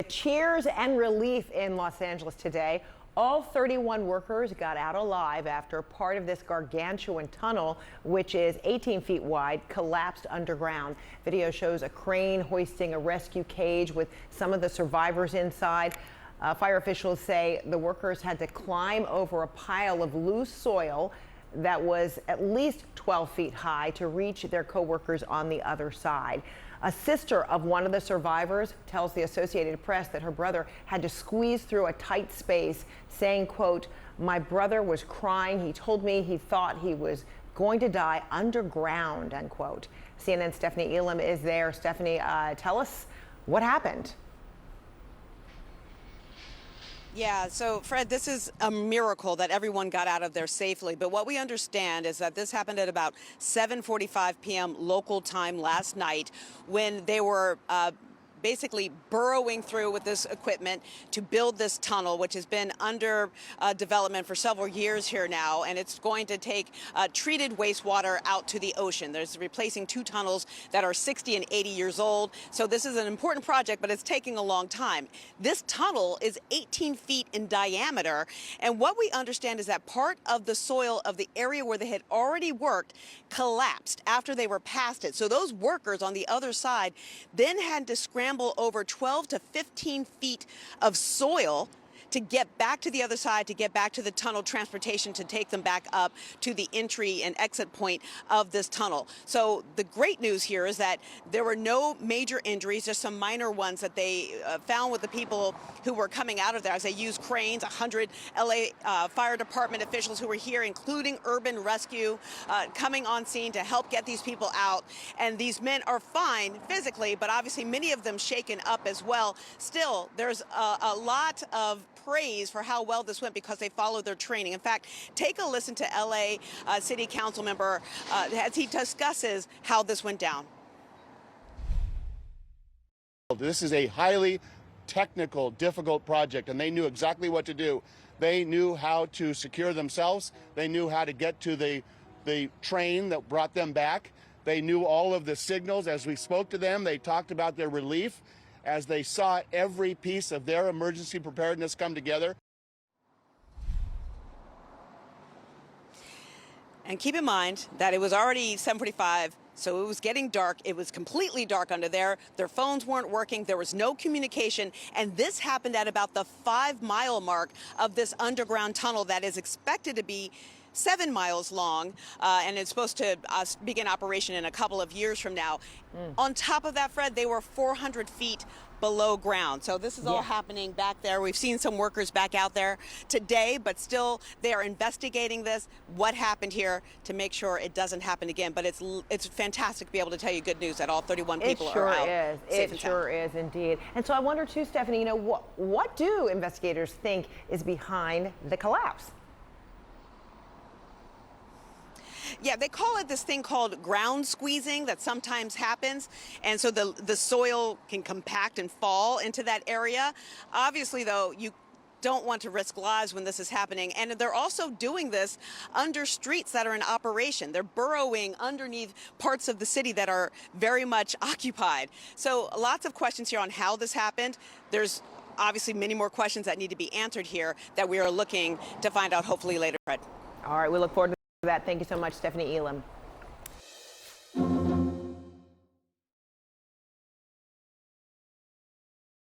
cheers and relief in Los Angeles today. All 31 workers got out alive after part of this gargantuan tunnel, which is 18 feet wide, collapsed underground. Video shows a crane hoisting a rescue cage with some of the survivors inside. Fire officials say the workers had to climb over a pile of loose soil that was at least 12 feet high to reach their co-workers on the other side. A sister of one of the survivors tells the Associated Press that her brother had to squeeze through a tight space, saying, quote, "My brother was crying. He told me he thought he was going to die underground," unquote. CNN's Stephanie Elam is there. Stephanie, tell us what happened. Yeah, so Fred, this is a miracle that everyone got out of there safely. But what we understand is that this happened at about 7:45 p.m. local time last night when they were basically burrowing through with this equipment to build this tunnel, which has been under development for several years here now, and it's going to take treated wastewater out to the ocean. There's replacing two tunnels that are 60 and 80 years old, so this is an important project, but it's taking a long time. This tunnel is 18 feet in diameter, and what we understand is that part of the soil of the area where they had already worked collapsed after they were past it. So those workers on the other side then had to scramble over 12 to 15 feet of soil to get back to the other side, to get back to the tunnel transportation to take them back up to the entry and exit point of this tunnel. So the great news here is that there were no major injuries, just some minor ones that they found with the people who were coming out of there as they used cranes. 100 LA Fire Department officials who were here, including Urban Rescue, coming on scene to help get these people out. And these men are fine physically, but obviously many of them shaken up as well. Still, there's a lot of praise for how well this went because they followed their training. In fact, take a listen to LA City Council member as he discusses how this went down. This is a highly technical, difficult project, and they knew exactly what to do. They knew how to secure themselves. They knew how to get to the train that brought them back. They knew all of the signals. As we spoke to them, they talked about their relief as they saw every piece of their emergency preparedness come together. And keep in mind that it was already 7:45, so it was getting dark. It was completely dark under there. Their phones weren't working. There was no communication. And this happened at about the 5-mile mark of this underground tunnel that is expected to be 7 miles long, and it's supposed to begin operation in a couple of years from now. On top of that, Fred, they were 400 feet below ground. So this is all happening back there. We've seen some workers back out there today, but still they are investigating this, what happened here, to make sure it doesn't happen again. But it's fantastic to be able to tell you good news that all 31 people are out. It sure is indeed. And so I wonder too, Stephanie, what do investigators think is behind the collapse? Yeah, they call it this thing called ground squeezing that sometimes happens. And so the soil can compact and fall into that area. Obviously, though, you don't want to risk lives when this is happening. And they're also doing this under streets that are in operation. They're burrowing underneath parts of the city that are very much occupied. So lots of questions here on how this happened. There's obviously many more questions that need to be answered here that we are looking to find out hopefully later, Fred. All right, we look forward to that. Thank you so much, Stephanie Elam.